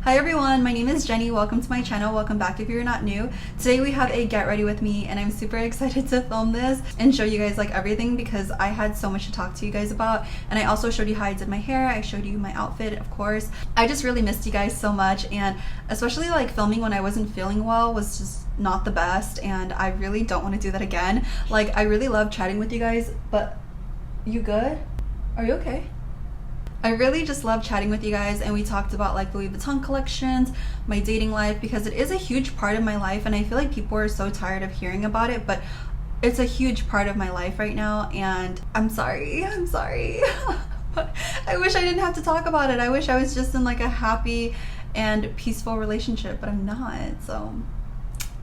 Hi everyone, my name is Jenny. Welcome to my channel. Welcome back if you're not new. Today we have a get ready with me and I'm super excited to film this and show you guys like everything because I had so much to talk to you guys about. And I also showed you how I did my hair. I showed you my outfit, of course. I just really missed you guys so much, and especially like filming when I wasn't feeling well was just not the best, and I really don't want to do that again. Like, I really love chatting with you guys, but you good? Are you okay? I really just love chatting with you guys, and we talked about like Louis Vuitton collections, my dating life, because it is a huge part of my life and I feel like people are so tired of hearing about it, but it's a huge part of my life right now, and I'm sorry. But I wish I didn't have to talk about it. I wish I was just in like a happy and peaceful relationship, but I'm not, so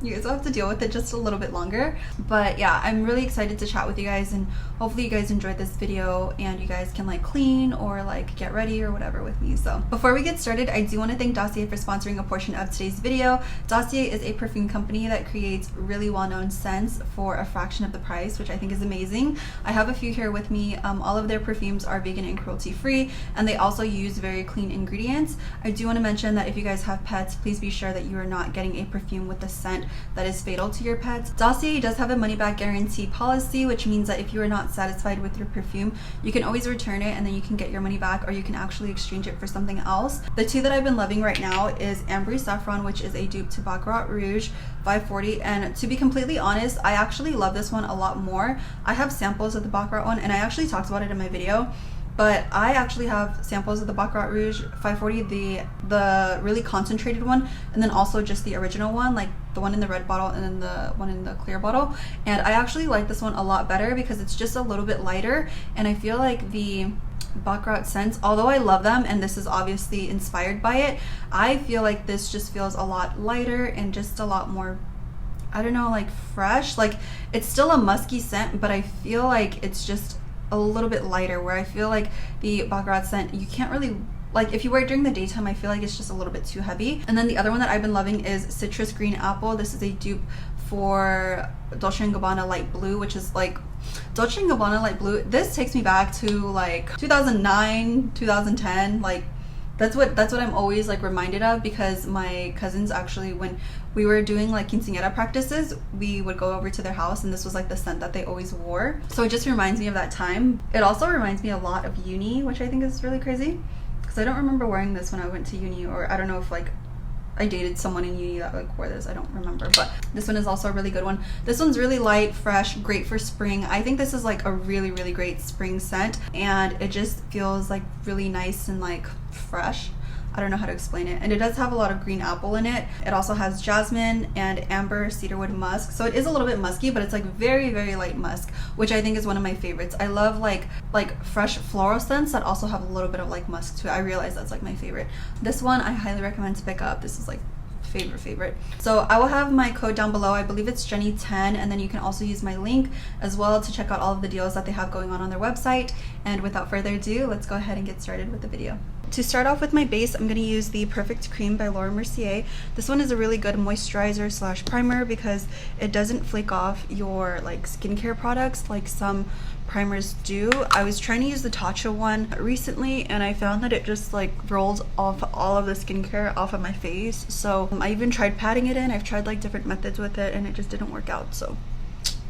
you guys will have to deal with it just a little bit longer. But yeah, I'm really excited to chat with you guys, and hopefully you guys enjoyed this video and you guys can like clean or like get ready or whatever with me. So before we get started, I do want to thank Dossier for sponsoring a portion of today's video. Dossier is a perfume company that creates really well-known scents for a fraction of the price, which I think is amazing. I have a few here with me. All of their perfumes are vegan and cruelty-free, and they also use very clean ingredients. I do want to mention that if you guys have pets, please be sure that you are not getting a perfume with a scent that is fatal to your pets. Dossier does have a money-back guarantee policy, which means that if you are not satisfied with your perfume, you can always return it and then you can get your money back, or you can actually exchange it for something else. The two that I've been loving right now is Ambre Saffron, which is a dupe to Baccarat Rouge 540, and to be completely honest, I actually love this one a lot more. I have samples of the Baccarat one and I actually talked about it in my video, but I actually have samples of the Baccarat Rouge 540, the really concentrated one, and then also just the original one, like the one in the red bottle and then the one in the clear bottle. And I actually like this one a lot better because it's just a little bit lighter, and I feel like the Baccarat scents, although I love them and this is obviously inspired by it, I feel like this just feels a lot lighter and just a lot more, I don't know, like fresh. Like, it's still a musky scent, but I feel like it's just a little bit lighter, where I feel like the Baccarat scent, you can't really, like, if you wear it during the daytime, I feel like it's just a little bit too heavy. And then the other one that I've been loving is Citrus Green Apple. This is a dupe for Dolce & Gabbana Light Blue, which is like Dolce & Gabbana Light Blue. This takes me back to like 2009, 2010, like that's what I'm always like reminded of, because my cousins actually, when we were doing like quinceañera practices, we would go over to their house and this was like the scent that they always wore. So it just reminds me of that time. It also reminds me a lot of uni, which I think is really crazy because I don't remember wearing this when I went to uni, or I don't know if like I dated someone in uni that like wore this, I don't remember. But this one is also a really good one. This one's really light, fresh, great for spring. I think this is like a really great spring scent, and it just feels like really nice and like fresh. I don't know how to explain it. And it does have a lot of green apple in it. It also has jasmine and amber cedarwood musk, so it is a little bit musky, but it's like very light musk, which I think is one of my favorites. I love like fresh floral scents that also have a little bit of like musk to it. I realize that's like my favorite. This one I highly recommend to pick up. This is like favorite. So I will have my code down below. I believe it's Jenny10, and then you can also use my link as well to check out all of the deals that they have going on their website. And without further ado, let's go ahead and get started with the video. To start off with my base, I'm going to use the Perfect Cream by Laura Mercier. This one is a really good moisturizer slash primer because it doesn't flake off your like skincare products like some primers do. I was trying to use the Tatcha one recently and I found that it just like rolls off all of the skincare off of my face. So I even tried patting it in. I've tried like different methods with it and it just didn't work out. So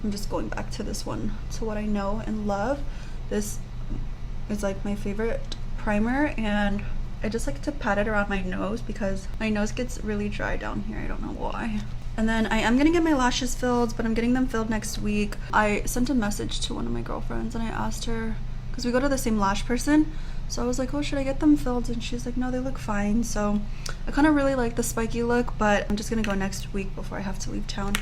I'm just going back to this one, to what I know and love. This is like my favorite primer, and I just like to pat it around my nose because my nose gets really dry down here. I don't know why. And then I am gonna get my lashes filled, but I'm getting them filled next week. I sent a message to one of my girlfriends and I asked her, because we go to the same lash person, so I was like, oh, should I get them filled? And she's like, no, they look fine. So I kind of really like the spiky look, but I'm just gonna go next week before I have to leave town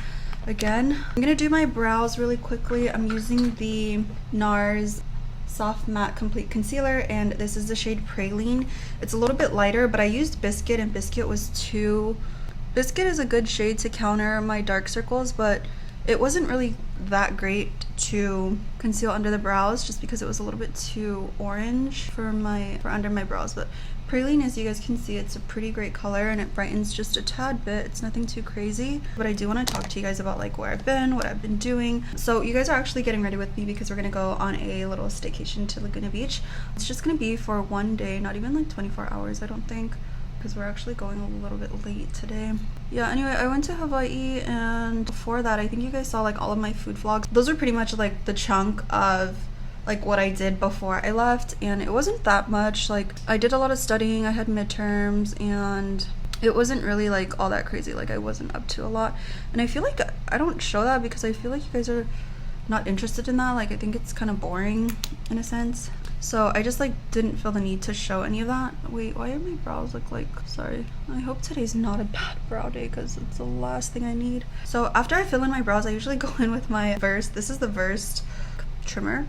again. I'm gonna do my brows really quickly. I'm using the NARS Soft Matte Complete Concealer, and this is the shade Praline. It's a little bit lighter, but I used Biscuit, and Biscuit is a good shade to counter my dark circles, but it wasn't really that great to conceal under the brows just because it was a little bit too orange for under my brows. But Praline, as you guys can see, it's a pretty great color and it brightens just a tad bit. It's nothing too crazy, but I do want to talk to you guys about like where I've been, what I've been doing. So you guys are actually getting ready with me because we're gonna go on a little staycation to Laguna Beach. It's just gonna be for one day, not even like 24 hours, I don't think. because we're actually going a little bit late today. Yeah, anyway, I went to Hawaii, and before that, I think you guys saw like all of my food vlogs. Those are pretty much like the chunk of like what I did before I left, and it wasn't that much. Like, I did a lot of studying, I had midterms, and it wasn't really like all that crazy. Like, I wasn't up to a lot, and I feel like I don't show that because I feel like you guys are not interested in that. Like, I think it's kind of boring in a sense, so I just like didn't feel the need to show any of that. Wait, why are my brows look like, sorry, I hope today's not a bad brow day because it's the last thing I need. So after I fill in my brows, I usually go in with my Versed. This is the Versed trimmer,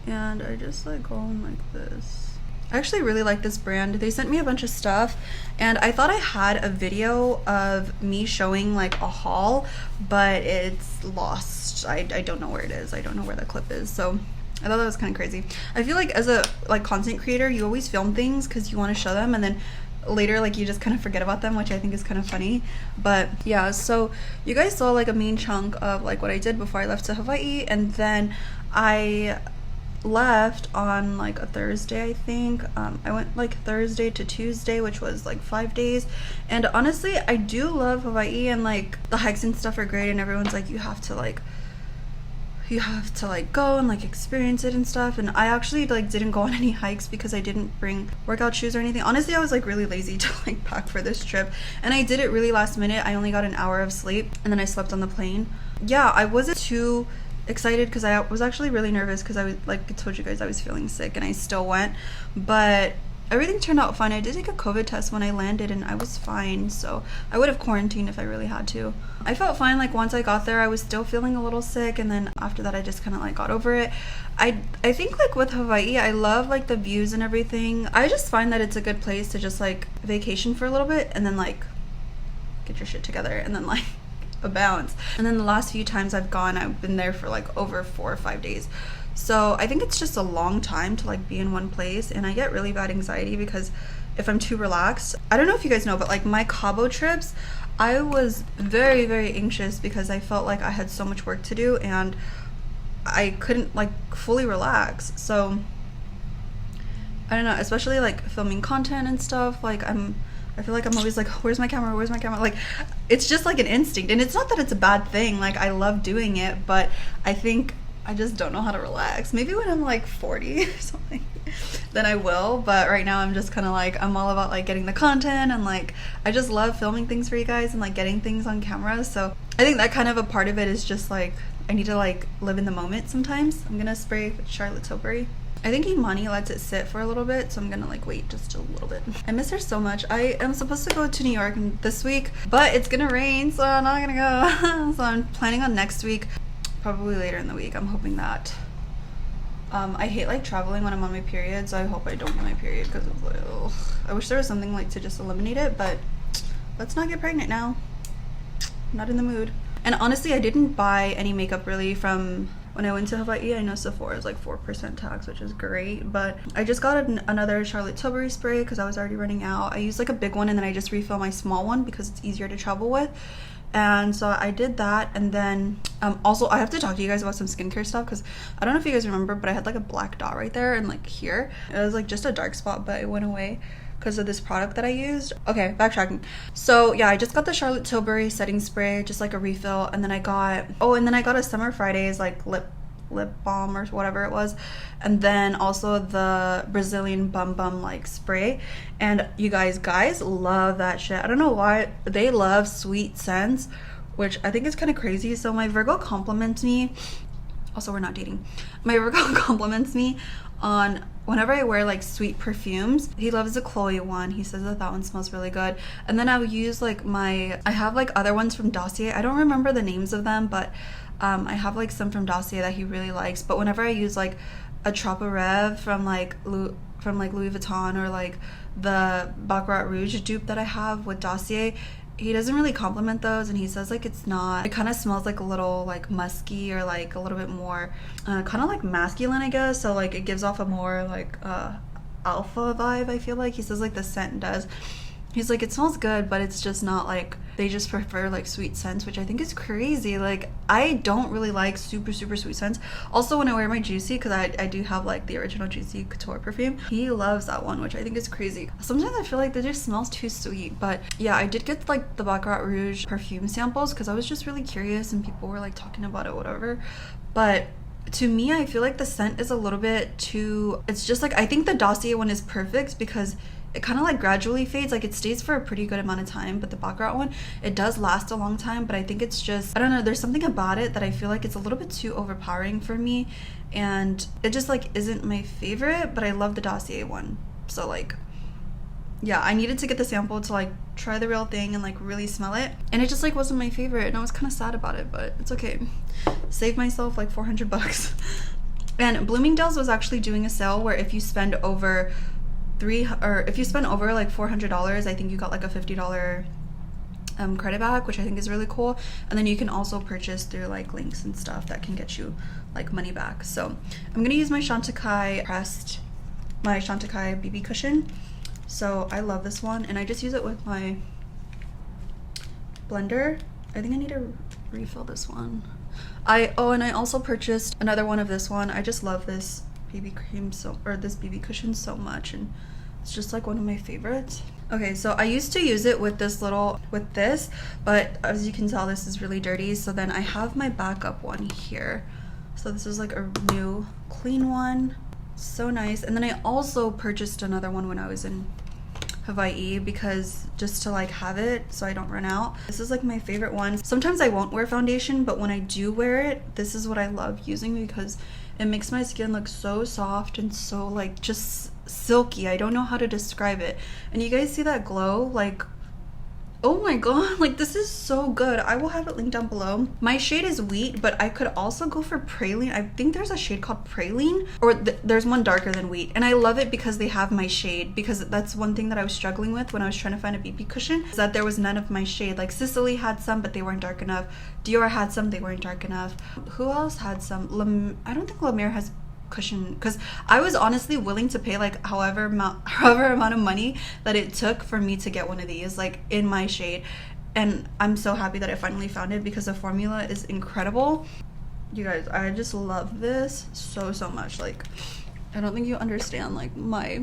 and I just like go in like this. I actually really like this brand. They sent me a bunch of stuff, and I thought I had a video of me showing like a haul, but it's lost. I don't know where it is. I don't know where the clip is, so I thought that was kind of crazy. I feel like as a like content creator, you always film things because you want to show them, and then later like you just kind of forget about them, which I think is kind of funny. But yeah, so you guys saw like a main chunk of like what I did before I left to Hawaii, and then I left on like a Thursday, I think. I went like Thursday to Tuesday, which was like 5 days, and honestly I do love Hawaii, and like the hikes and stuff are great, and everyone's like you have to go and like experience it and stuff. And I actually like didn't go on any hikes because I didn't bring workout shoes or anything. Honestly, I was like really lazy to like pack for this trip, and I did it really last minute. I only got an hour of sleep, and then I slept on the plane. Yeah, I wasn't too excited because I was actually really nervous because I was like I told you guys I was feeling sick, and I still went, but everything turned out fine. I did take a COVID test when I landed, and I was fine, so I would have quarantined if I really had to. I felt fine. Like once I got there, I was still feeling a little sick, and then after that I just kind of like got over it. I think like with Hawaii, I love like the views and everything. I just find that it's a good place to just like vacation for a little bit and then like get your shit together and then like a bounce. And then the last few times I've gone, I've been there for like over 4 or 5 days. So I think it's just a long time to like be in one place, and I get really bad anxiety because if I'm too relaxed, I don't know if you guys know, but like my Cabo trips, I was very, very anxious because I felt like I had so much work to do and I couldn't like fully relax. So I don't know, especially like filming content and stuff, like I feel like I'm always like, where's my camera, where's my camera? Like, it's just like an instinct, and it's not that it's a bad thing. Like, I love doing it, but I think I just don't know how to relax. Maybe when I'm like 40 or something, then I will. But right now I'm just kind of like, I'm all about like getting the content, and like I just love filming things for you guys and like getting things on camera. So I think that kind of a part of it is just like I need to like live in the moment sometimes. I'm gonna spray Charlotte Tilbury. I think Imani lets it sit for a little bit, so I'm gonna like wait just a little bit. I miss her so much. I am supposed to go to New York this week, but it's gonna rain, so I'm not gonna go. So I'm planning on next week, probably later in the week. I'm hoping that. I hate like traveling when I'm on my period, so I hope I don't get my period because it's like, ugh. I wish there was something like to just eliminate it, but let's not get pregnant now. I'm not in the mood. And honestly, I didn't buy any makeup really from when I went to Hawaii. I know Sephora is like 4% tax, which is great, but I just got another Charlotte Tilbury spray because I was already running out. I used like a big one, and then I just refill my small one because it's easier to travel with. And so I did that, and then also I have to talk to you guys about some skincare stuff because I don't know if you guys remember, but I had like a black dot right there and like here. It was like just a dark spot, but it went away because of this product that I used. Okay, backtracking. So yeah, I just got the Charlotte Tilbury setting spray, just like a refill, and then I got a Summer Fridays like lip balm or whatever it was, and then also the Brazilian Bum Bum like spray. And you guys love that shit. I don't know why they love sweet scents, which I think is kind of crazy. So my Virgo compliments me, also we're not dating, my Virgo compliments me on whenever I wear like sweet perfumes. He loves the Chloe one. He says that one smells really good. And then I'll use like I have like other ones from Dossier. I don't remember the names of them, but I have like some from Dossier that he really likes. But whenever I use like a Trop Rev from like Louis Vuitton, or like the Baccarat Rouge dupe that I have with Dossier, he doesn't really compliment those, and he says like it kind of smells like a little like musky, or like a little bit more kind of like masculine, I guess. So like it gives off a more like alpha vibe, I feel like. He says like the scent does. He's like, it smells good, but it's just not like, they just prefer like sweet scents, which I think is crazy. Like, I don't really like super sweet scents. Also, when I wear my Juicy, because I do have like the original Juicy Couture perfume, he loves that one, which I think is crazy. Sometimes I feel like they just smells too sweet. But yeah, I did get like the Baccarat Rouge perfume samples because I was just really curious and people were like talking about it, whatever. But to me, I feel like the scent is a little bit too, it's just like, I think the Dossier one is perfect because it kind of like gradually fades. Like, it stays for a pretty good amount of time, but the Baccarat one, it does last a long time. But I think it's just, I don't know, there's something about it that I feel like it's a little bit too overpowering for me, and it just like isn't my favorite. But I love the Dossier one, so like, yeah, I needed to get the sample to like try the real thing and like really smell it, and it just like wasn't my favorite, and I was kind of sad about it, but it's okay. Saved myself like 400 bucks. And Bloomingdale's was actually doing a sale where if you spend over if you spend over like $400, I think you got like a $50 credit back, which I think is really cool. And then you can also purchase through like links and stuff that can get you like money back. So I'm gonna use my Chantecaille BB cushion. So I love this one, and I just use it with my blender. I think I need to refill this one. And I also purchased another one of this one. I just love this BB cream this BB cushion so much, and it's just like one of my favorites. Okay, so I used to use it with this, but as you can tell, this is really dirty. So then I have my backup one here. So this is like a new clean one, so nice. And then I also purchased another one when I was in Hawaii, because just to like have it so I don't run out. This is like my favorite one. Sometimes I won't wear foundation, but when I do wear it, this is what I love using because it makes my skin look so soft and so like just silky. I don't know how to describe it. And you guys see that glow? Like, oh my god, like this is so good. I will have it linked down below. My shade is wheat, but I could also go for praline. I think there's a shade called praline, or there's one darker than wheat, and I love it because they have my shade, because that's one thing that I was struggling with when I was trying to find a BB cushion, is that there was none of my shade. Like Sicily had some, but they weren't dark enough. Dior had some, they weren't dark enough. Who else had some? I don't think La Mer has cushion, because I was honestly willing to pay like however amount of money that it took for me to get one of these like in my shade. And I'm so happy that I finally found it because the formula is incredible. You guys, I just love this so much. Like, I don't think you understand like my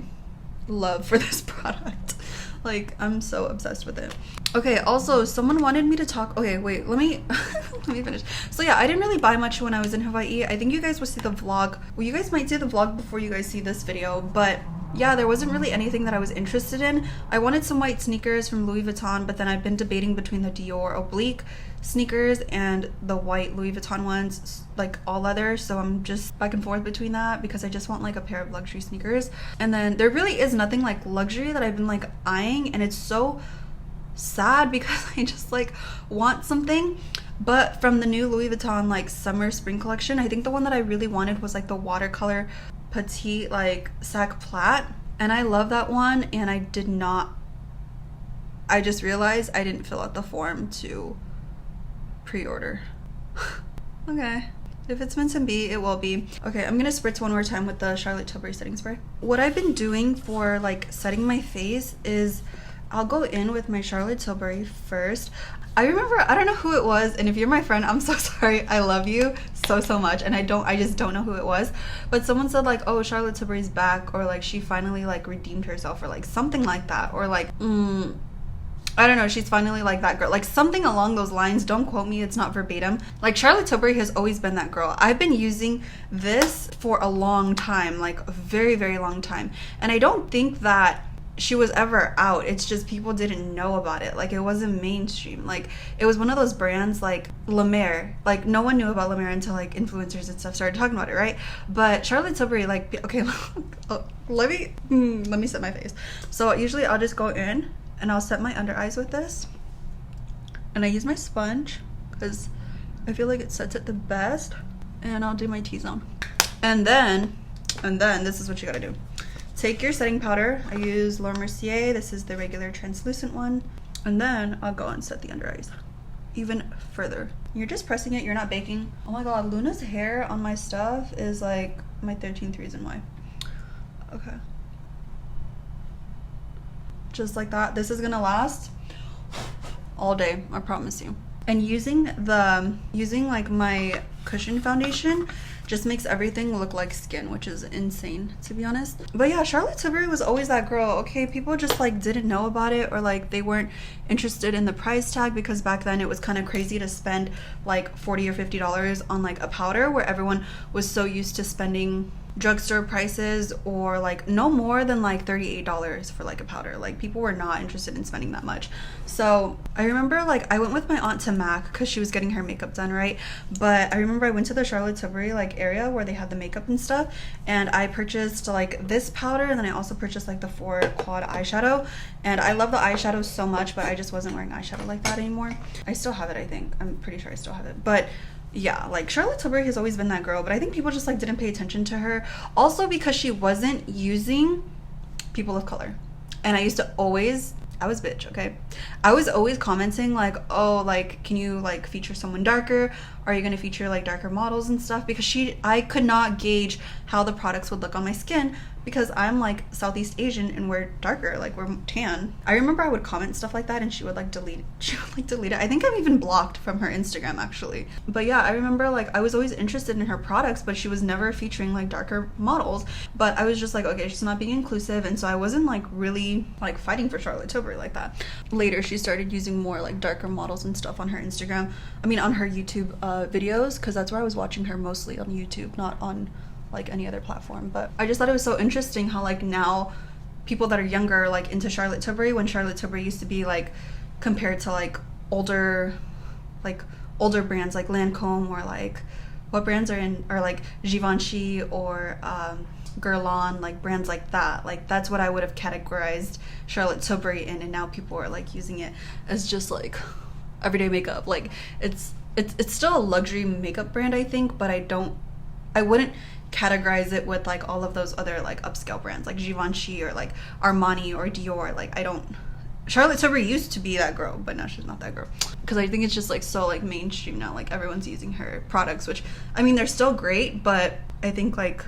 love for this product. Like, I'm so obsessed with it. Okay, also someone wanted me to talk. Okay, wait, let me let me finish. So yeah, I didn't really buy much when I was in Hawaii. I think you guys will see the vlog. Well, you guys might see the vlog before you guys see this video, but yeah, there wasn't really anything that I was interested in. I wanted some white sneakers from Louis Vuitton, but then I've been debating between the Dior oblique sneakers and the white Louis Vuitton ones, like all leather. So I'm just back and forth between that because I just want like a pair of luxury sneakers. And then there really is nothing like luxury that I've been like eyeing, and it's so sad because I just like want something. But from the new Louis Vuitton like summer spring collection, I think the one that I really wanted was like the watercolor petite like sac plat, and I love that one. And I just realized I didn't fill out the form to pre-order. Okay, if it's meant to be, it will be. Okay, I'm gonna spritz one more time with the Charlotte Tilbury setting spray. What I've been doing for like setting my face is I'll go in with my Charlotte Tilbury first. I remember, I don't know who it was, and if you're my friend, I'm so sorry. I love you so much, and I just don't know who it was, but someone said like, oh, Charlotte Tilbury's back, or like she finally like redeemed herself, or like something like that, or like I don't know, she's finally like that girl, like something along those lines. Don't quote me, it's not verbatim. Like, Charlotte Tilbury has always been that girl. I've been using this for a long time, like a very long time, and I don't think that she was ever out. It's just people didn't know about it. Like, it wasn't mainstream. Like, it was one of those brands like La Mer. Like, no one knew about La Mer until like influencers and stuff started talking about it, right? But Charlotte Tilbury, like, okay, let me set my face. So usually I'll just go in and I'll set my under eyes with this, and I use my sponge because I feel like it sets it the best, and I'll do my T-zone. And then this is what you gotta do. Take your setting powder. I use Laura Mercier. This is the regular translucent one. And then I'll go and set the under eyes even further. You're just pressing it, you're not baking. Oh my god, Luna's hair on my stuff is like my 13th reason why. Okay. just like that. This is gonna last all day, I promise you. And using like my cushion foundation just makes everything look like skin, which is insane, to be honest. But yeah, Charlotte Tilbury was always that girl, okay? People just like didn't know about it, or like they weren't interested in the price tag, because back then it was kind of crazy to spend like $40 or $50 on like a powder, where everyone was so used to spending drugstore prices, or like no more than like $38 for like a powder. Like people were not interested in spending that much. So I remember like I went with my aunt to MAC because she was getting her makeup done, right? But I remember I went to the Charlotte Tilbury like area where they had the makeup and stuff, and I purchased like this powder, and then I also purchased like the 4 quad eyeshadow. And I love the eyeshadow so much, but I just wasn't wearing eyeshadow like that anymore. I still have it, I think. I'm pretty sure I still have it. But yeah, like Charlotte Tilbury has always been that girl, but I think people just like didn't pay attention to her. Also because she wasn't using people of color. And I was bitch, okay? I was always commenting like, oh, like, can you like feature someone darker? Are you gonna feature like darker models and stuff? Because I could not gauge how the products would look on my skin, because I'm like Southeast Asian and we're darker, like we're tan. I remember I would comment stuff like that and she would delete it. I think I'm even blocked from her Instagram actually. But yeah, I remember like I was always interested in her products, but she was never featuring like darker models. But I was just like, okay, she's not being inclusive, and so I wasn't like really like fighting for Charlotte Tilbury like that. Later she started using more like darker models and stuff on her Instagram. I mean on her YouTube videos, because that's where I was watching her mostly, on YouTube, not on like any other platform. But I just thought it was so interesting how like now people that are younger like into Charlotte Tilbury, when Charlotte Tilbury used to be like compared to like older brands like Lancome, or like what brands are in, or like Givenchy or Guerlain, like brands like that. Like that's what I would have categorized Charlotte Tilbury in, and now people are like using it as just like everyday makeup. Like it's still a luxury makeup brand, I think, but I wouldn't categorize it with like all of those other like upscale brands like Givenchy or like Armani or Dior. Like Charlotte Tilbury used to be that girl, but now she's not that girl, because I think it's just like so like mainstream now. Like everyone's using her products, which I mean they're still great, but I think like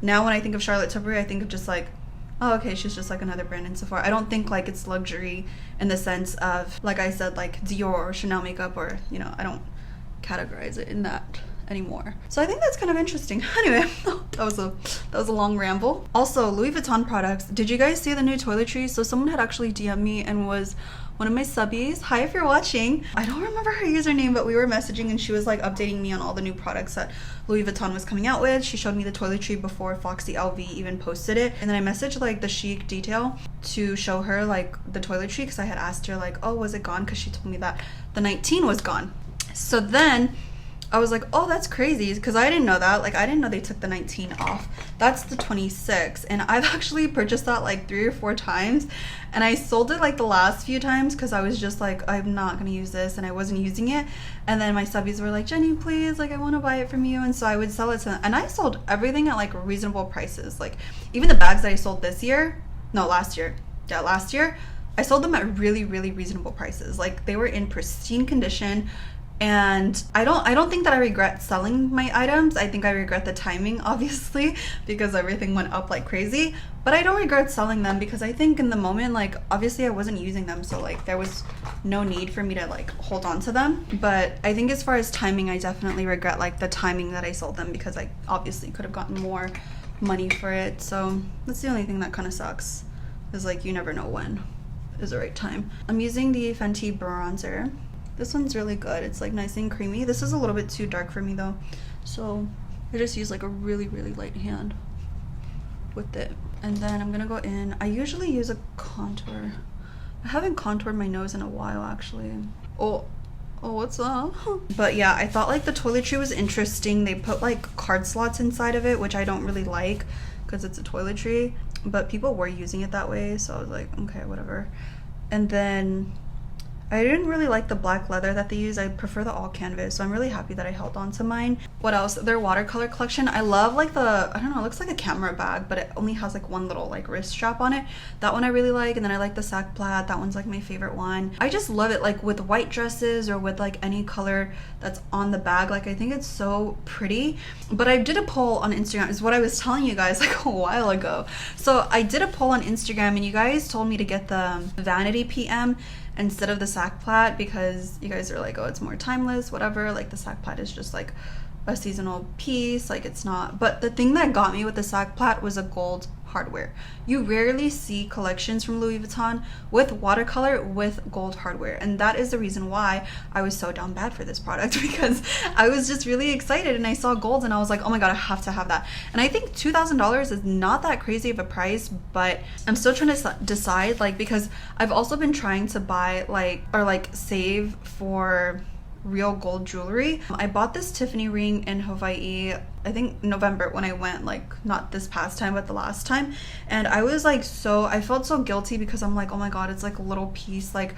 now when I think of Charlotte Tilbury, I think of just like, oh, okay, she's just like another brand in Sephora. I don't think like it's luxury in the sense of, like I said, like Dior or Chanel makeup, or, you know, I don't categorize it in that anymore. So I think that's kind of interesting. Anyway, that was a long ramble. Also, Louis Vuitton products. Did you guys see the new toiletries? So someone had actually DM'd me and was one of my subbies. Hi, if you're watching. I don't remember her username, but we were messaging and she was like updating me on all the new products that Louis Vuitton was coming out with. She showed me the toiletry before Foxy LV even posted it. And then I messaged like the chic detail to show her like the toiletry, because I had asked her like, oh, was it gone? Because she told me that the 19 was gone. So then I was like, oh, that's crazy, because I didn't know that. Like, I didn't know they took the 19 off. That's the 26, and I've actually purchased that like 3 or 4 times, and I sold it like the last few times because I was just like, I'm not gonna use this, and I wasn't using it. And then my subbies were like, Jenny, please, like I want to buy it from you. And so I would sell it to them, and I sold everything at like reasonable prices. Like even the bags that I sold last year, I sold them at really, really reasonable prices. Like they were in pristine condition. And I don't think that I regret selling my items. I think I regret the timing, obviously, because everything went up like crazy. But I don't regret selling them, because I think in the moment, like obviously I wasn't using them, so like there was no need for me to like hold on to them. But I think as far as timing, I definitely regret like the timing that I sold them, because I obviously could have gotten more money for it. So that's the only thing that kind of sucks, is like you never know when is the right time. I'm using the Fenty bronzer. This one's really good. It's like nice and creamy. This is a little bit too dark for me though, so I just use like a really, really light hand with it. And then I'm gonna go in. I usually use a contour. I haven't contoured my nose in a while actually. Oh, what's up? But yeah, I thought like the toiletry was interesting. They put like card slots inside of it, which I don't really like because it's a toiletry, but people were using it that way, so I was like, okay, whatever. And then I didn't really like the black leather that they use. I prefer the all canvas, so I'm really happy that I held on to mine. What else? Their watercolor collection. I love like the, I don't know, it looks like a camera bag, but it only has like one little like wrist strap on it. That one I really like. And then I like the sack plaid. That one's like my favorite one. I just love it, like with white dresses or with like any color that's on the bag. Like I think it's so pretty. But I did a poll on Instagram, is what I was telling you guys like a while ago. So I did a poll on Instagram and you guys told me to get the Vanity PM instead of the sack plaid because you guys are like, oh, it's more timeless, whatever. Like the sack plaid is just like a seasonal piece, like it's not. But the thing that got me with the sack plaid was a gold hardware. You rarely see collections from Louis Vuitton with watercolor with gold hardware, and that is the reason why I was so down bad for this product, because I was just really excited and I saw gold and I was like, oh my god, I have to have that. And I think $2,000 is not that crazy of a price, but I'm still trying to decide, like, because I've also been trying to buy like, or like save for real gold jewelry. I bought this Tiffany ring in Hawaii, I think November, when I went, like not this past time but the last time, and I was like, so I felt so guilty because I'm like, oh my god, it's like a little piece, like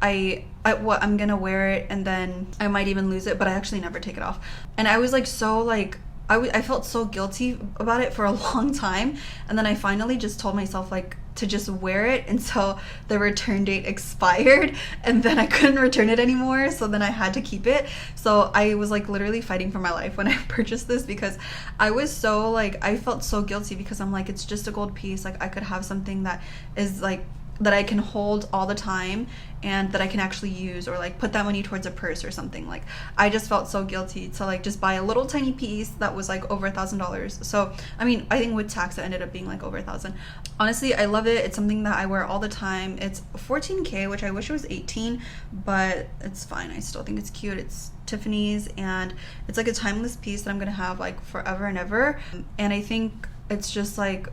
I'm gonna wear it and then I might even lose it, but I actually never take it off. And I was like, so like I felt so guilty about it for a long time, and then I finally just told myself like to just wear it until the return date expired, and then I couldn't return it anymore, so then I had to keep it. So I was like literally fighting for my life when I purchased this, because I was so like, I felt so guilty because I'm like, it's just a gold piece, like I could have something that is like that I can hold all the time and that I can actually use, or like put that money towards a purse or something. Like I just felt so guilty to like just buy a little tiny piece that was like over $1,000. So I mean, I think with tax it ended up being like over 1,000. Honestly, I love it. It's something that I wear all the time. It's 14K, which I wish it was 18, but it's fine. I still think it's cute. It's Tiffany's and it's like a timeless piece that I'm gonna have like forever and ever. And I think it's just like,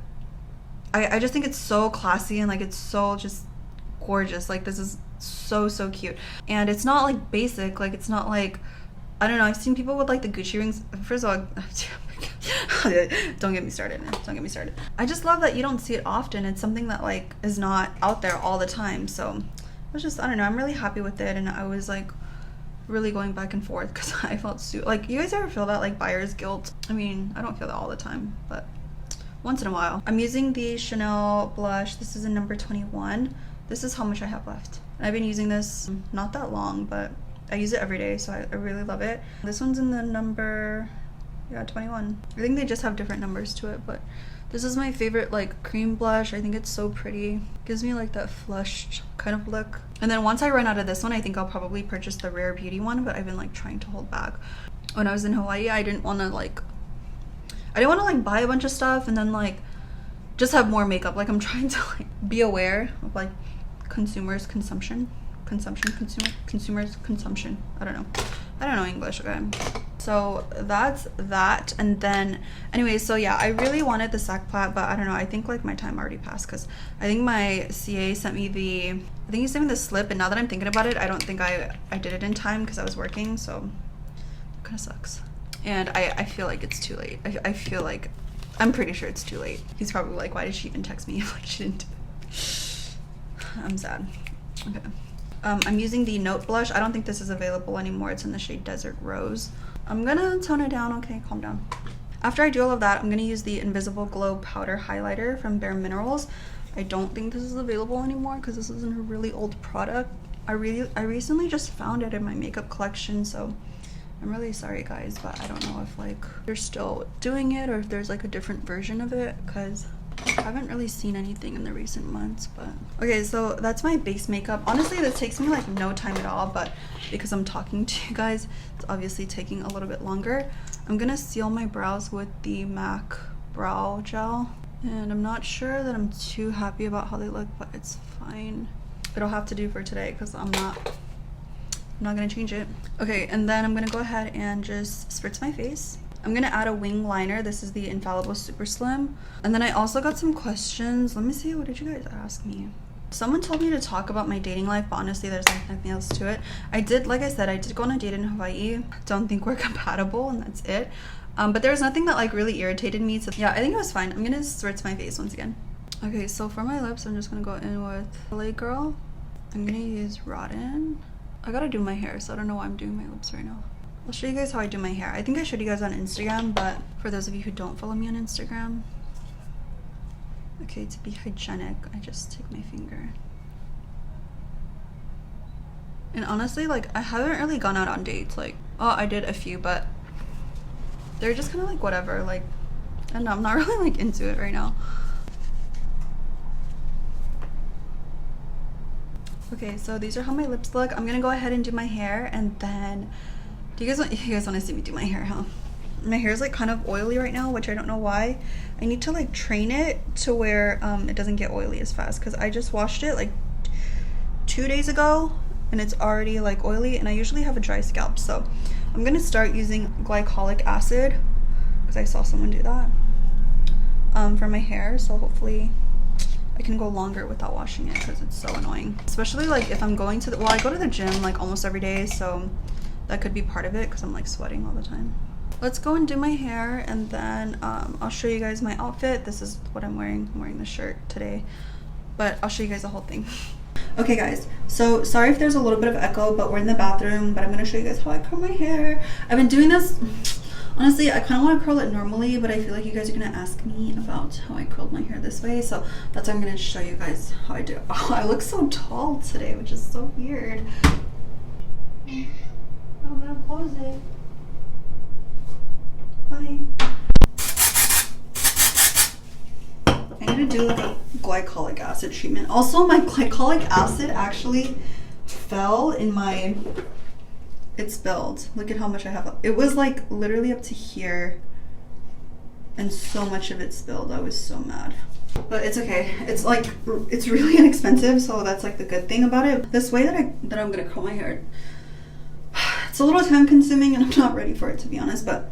I just think it's so classy and like it's so just gorgeous. Like this is so cute, and it's not like basic, like it's not like, I don't know, I've seen people with like the Gucci rings. First of all, don't get me started. I just love that you don't see it often. It's something that like is not out there all the time. So it was just, I don't know, I'm really happy with it. And I was like really going back and forth because I felt like, you guys ever feel that like buyer's guilt? I mean, I don't feel that all the time, but once in a while. I'm using the Chanel blush. This is in number 21. This is how much I have left. And I've been using this not that long, but I use it every day, so I really love it. This one's in the number, yeah, 21. I think they just have different numbers to it, but this is my favorite like cream blush. I think it's so pretty. Gives me like that flushed kind of look. And then once I run out of this one, I think I'll probably purchase the Rare Beauty one, but I've been like trying to hold back. When I was in Hawaii, I didn't want to like buy a bunch of stuff and then like just have more makeup. Like I'm trying to like be aware of like consumers consumption. I don't know English. Okay, so that's that. And then anyway, so yeah, I really wanted the sack plaid, but I don't know, I think like my time already passed, because I think my CA sent me the slip, and now that I'm thinking about it, I don't think I did it in time because I was working, so it kind of sucks. And I feel like it's too late. I feel like, I'm pretty sure it's too late. He's probably like, why did she even text me if like she didn't do it? I'm sad. Okay. I'm using the Note blush. I don't think this is available anymore. It's in the shade Desert Rose. I'm gonna tone it down. Okay, calm down. After I do all of that, I'm gonna use the Invisible Glow Powder Highlighter from Bare Minerals. I don't think this is available anymore because this isn't a really old product. I recently just found it in my makeup collection, so I'm really sorry guys, but I don't know if like they're still doing it or if there's like a different version of it, because I haven't really seen anything in the recent months. But okay, so that's my base makeup. Honestly, this takes me like no time at all, but because I'm talking to you guys, it's obviously taking a little bit longer. I'm gonna seal my brows with the MAC brow gel, and I'm not sure that I'm too happy about how they look, but it's fine. It'll have to do for today because I'm not gonna change it. Okay, and then I'm gonna go ahead and just spritz my face. I'm gonna add a wing liner. This is the Infallible Super Slim. And then I also got some questions. Let me see, what did you guys ask me? Someone told me to talk about my dating life, but honestly there's like nothing else to it. Like I said, I did go on a date in Hawaii. Don't think we're compatible, and that's it. But there was nothing that like really irritated me, so yeah, I think it was fine. I'm gonna spritz my face once again. Okay, so for my lips, I'm just gonna go in with LA Girl. I'm gonna use Rodden. I gotta do my hair, so I don't know why I'm doing my lips right now. I'll show you guys how I do my hair. I think I showed you guys on Instagram, but for those of you who don't follow me on Instagram, okay, to be hygienic, I just take my finger. And honestly, like, I haven't really gone out on dates. Like, oh, I did a few, but they're just kind of like whatever. Like, I don't know, I'm not really like into it right now. Okay, so these are how my lips look. I'm gonna go ahead and do my hair, and then you guys want to see me do my hair, huh? My hair is like kind of oily right now, which I don't know why. I need to like train it to where it doesn't get oily as fast, because I just washed it like 2 days ago and it's already like oily, and I usually have a dry scalp. So I'm gonna start using glycolic acid because I saw someone do that for my hair, so hopefully I can go longer without washing it, because it's so annoying. Especially like if I'm going to the, well, I go to the gym like almost every day, so that could be part of it because I'm like sweating all the time. Let's go and do my hair, and then I'll show you guys my outfit. This is what I'm wearing. I'm wearing this shirt today, but I'll show you guys the whole thing. Okay guys, so sorry if there's a little bit of echo, but we're in the bathroom, but I'm gonna show you guys how I curl my hair. I've been doing this, honestly, I kind of want to curl it normally, but I feel like you guys are gonna ask me about how I curled my hair this way, so that's why I'm gonna show you guys how I do it. Oh, I look so tall today, which is so weird. I'm gonna close it. Bye. I'm gonna do like a glycolic acid treatment. Also, my glycolic acid actually fell in my, it spilled. Look at how much I have. It was like literally up to here, and so much of it spilled. I was so mad. But it's okay. It's like, it's really inexpensive, so that's like the good thing about it. This way that I'm gonna curl my hair, it's a little time consuming and I'm not ready for it, to be honest, but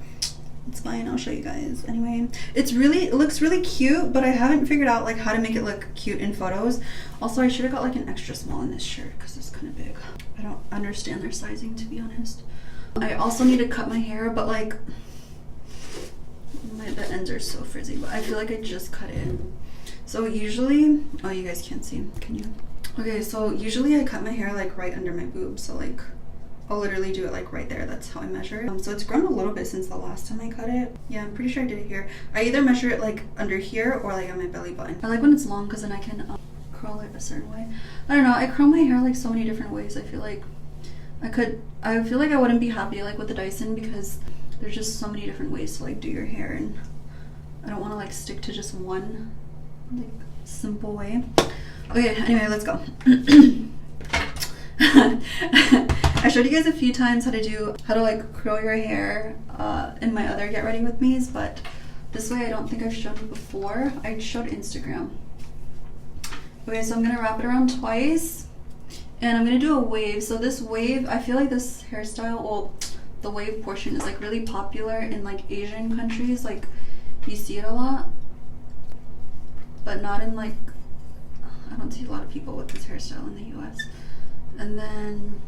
it's fine. I'll show you guys anyway. It looks really cute, but I haven't figured out like how to make it look cute in photos. Also, I should have got like an extra small in this shirt because it's kind of big. I don't understand their sizing, to be honest. I also need to cut my hair, but like the ends are so frizzy, but I feel like I just cut it. So usually, oh, you guys can't see, can you? Okay, so usually I cut my hair like right under my boobs, so like I'll literally do it like right there. That's how I measure it. So it's grown a little bit since the last time I cut it. Yeah, I'm pretty sure I did it here. I either measure it like under here or like on my belly button. I like when it's long because then I can curl it a certain way. I don't know, I curl my hair like so many different ways. I feel like I feel like I wouldn't be happy like with the Dyson, because there's just so many different ways to like do your hair, and I don't want to like stick to just one like simple way. Okay, anyway, let's go. I showed you guys a few times how to like curl your hair in my other Get Ready With Me's, but this way I don't think I've shown you before. I showed Instagram. Okay, so I'm gonna wrap it around twice, and I'm gonna do a wave. So this wave, I feel like this hairstyle, well, the wave portion is like really popular in like Asian countries. Like you see it a lot, but not in like, I don't see a lot of people with this hairstyle in the US. And then,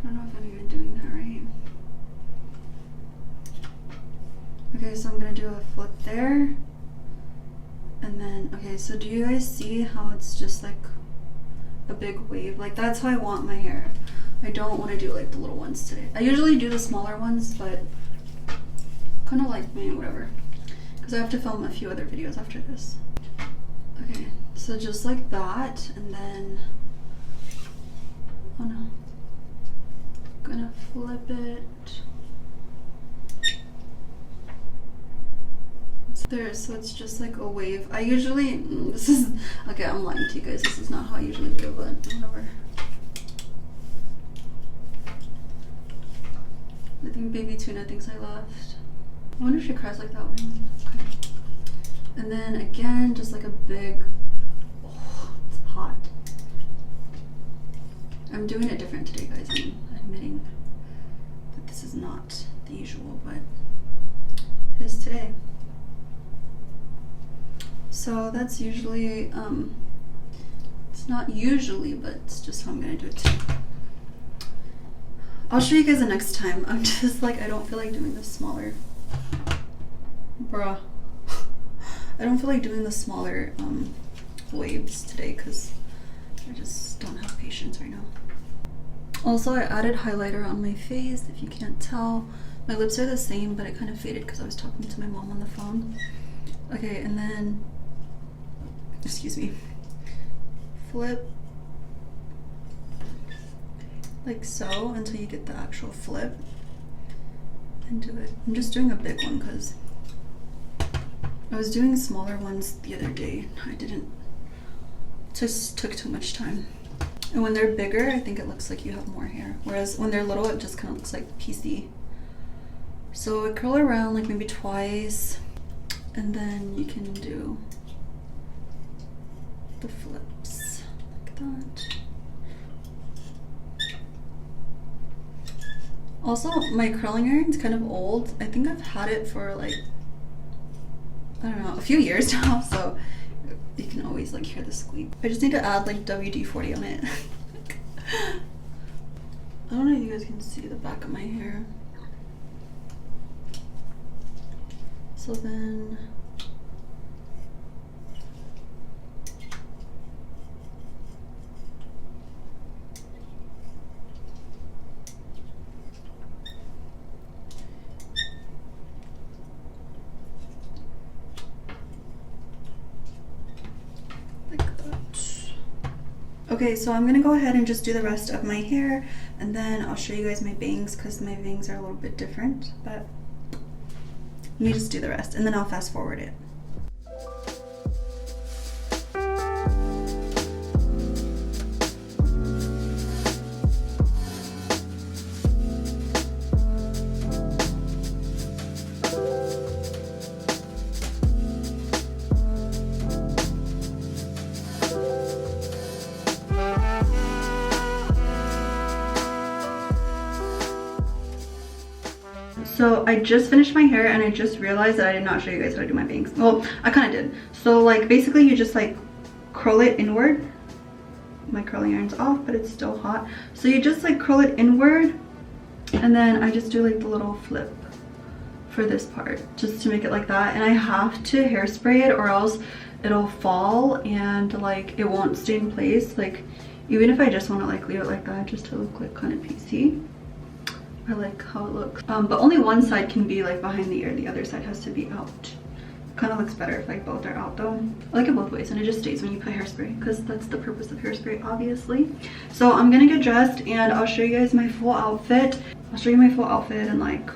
I don't know if I'm even doing that right. Okay, so I'm gonna do a flip there. And then, okay, so do you guys see how it's just like a big wave? Like that's how I want my hair. I don't want to do like the little ones today. I usually do the smaller ones, but kind of like, whatever. Because I have to film a few other videos after this. Okay, so just like that, and then, oh no, I'm gonna flip it. There, so it's just like a wave. I usually, this is, okay, I'm lying to you guys, this is not how I usually do it, but whatever. I think Baby Tuna thinks I left. I wonder if she cries like that one. Okay. And then again, just like a big, oh, it's hot. I'm doing it different today, guys. I'm admitting that this is not the usual, but it is today. So that's usually, it's not usually, but it's just how I'm gonna do it today. I'll show you guys the next time. I'm just like, I don't feel like doing the smaller, bruh. I don't feel like doing the smaller waves today because I just don't have patience right now. Also, I added highlighter on my face, if you can't tell. My lips are the same, but it kind of faded because I was talking to my mom on the phone. Okay, and then, excuse me, flip like so until you get the actual flip and do it. I'm just doing a big one because I was doing smaller ones the other day. I didn't, just took too much time. And when they're bigger, I think it looks like you have more hair. Whereas when they're little, it just kind of looks like PC. So I curl around like maybe twice, and then you can do the flips like that. Also, my curling iron's kind of old. I think I've had it for like, I don't know, a few years now, so you can always like hear the squeak. I just need to add like WD-40 on it. I don't know if you guys can see the back of my hair. So then okay, so I'm gonna go ahead and just do the rest of my hair, and then I'll show you guys my bangs because my bangs are a little bit different, but let me just do the rest and then I'll fast forward it. So I just finished my hair and I just realized that I did not show you guys how to do my bangs. Well, I kind of did. So like basically you just like curl it inward. My curling iron's off, but it's still hot. So you just like curl it inward, and then I just do like the little flip for this part just to make it like that. And I have to hairspray it or else it'll fall and like it won't stay in place. Like even if I just want to like leave it like that just to look like kind of PC. I like how it looks, but only one side can be like behind the ear, the other side has to be out. Kind of looks better if like both are out though. I like it both ways, and it just stays when you put hairspray because that's the purpose of hairspray, obviously. So I'm gonna get dressed and I'll show you guys my full outfit. I'll show you my full outfit and like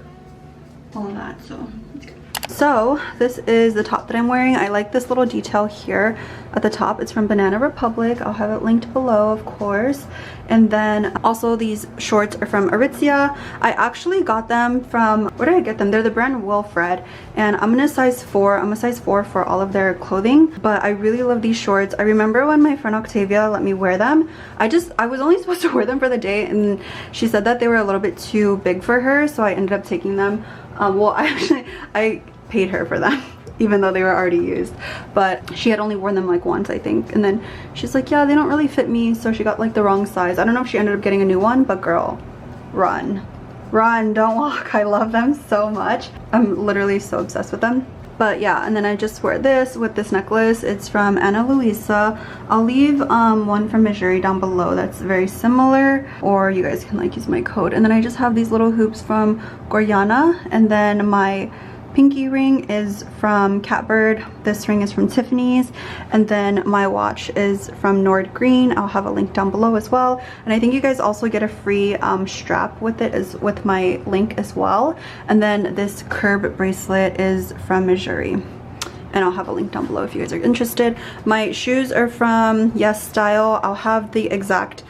all of that, so let's go. So this is the top that I'm wearing. I like this little detail here at the top. It's from Banana Republic. I'll have it linked below, of course. And then also these shorts are from Aritzia. I actually got them from, where did I get them? They're the brand Wilfred, and I'm in a size 4. I'm a size 4 for all of their clothing, but I really love these shorts. I remember when my friend Octavia let me wear them. I was only supposed to wear them for the day, and she said that they were a little bit too big for her, so I ended up taking them. Well, I paid her for them even though they were already used, but she had only worn them like once, I think, and then she's like, yeah, they don't really fit me, so she got like the wrong size. I don't know if she ended up getting a new one, but girl, run, don't walk. I love them so much. I'm literally so obsessed with them. But yeah, and then I just wear this with this necklace. It's from Ana Luisa. I'll leave one from Missouri down below that's very similar, or you guys can like use my code. And then I just have these little hoops from Gorjana, and then my pinky ring is from Catbird. This ring is from Tiffany's, and then my watch is from Nord Green. I'll have a link down below as well, and I think you guys also get a free strap with it, as with my link as well. And then this curb bracelet is from Missouri, and I'll have a link down below if you guys are interested. My shoes are from Yes Style. I'll have the exact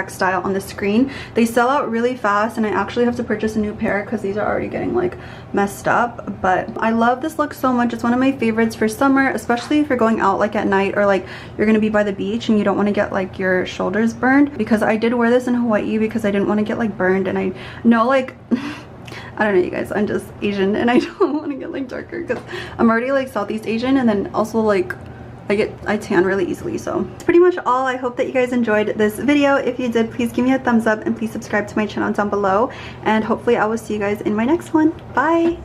style on the screen. They sell out really fast, and I actually have to purchase a new pair because these are already getting like messed up. But I love this look so much. It's one of my favorites for summer, especially if you're going out like at night, or like you're gonna be by the beach and you don't want to get like your shoulders burned, because I did wear this in Hawaii because I didn't want to get like burned, and I know like I don't know, you guys, I'm just Asian and I don't want to get like darker because I'm already like Southeast Asian, and then also like I tan really easily. So that's pretty much all. I hope that you guys enjoyed this video. If you did, please give me a thumbs up and please subscribe to my channel down below, and hopefully I will see you guys in my next one. Bye.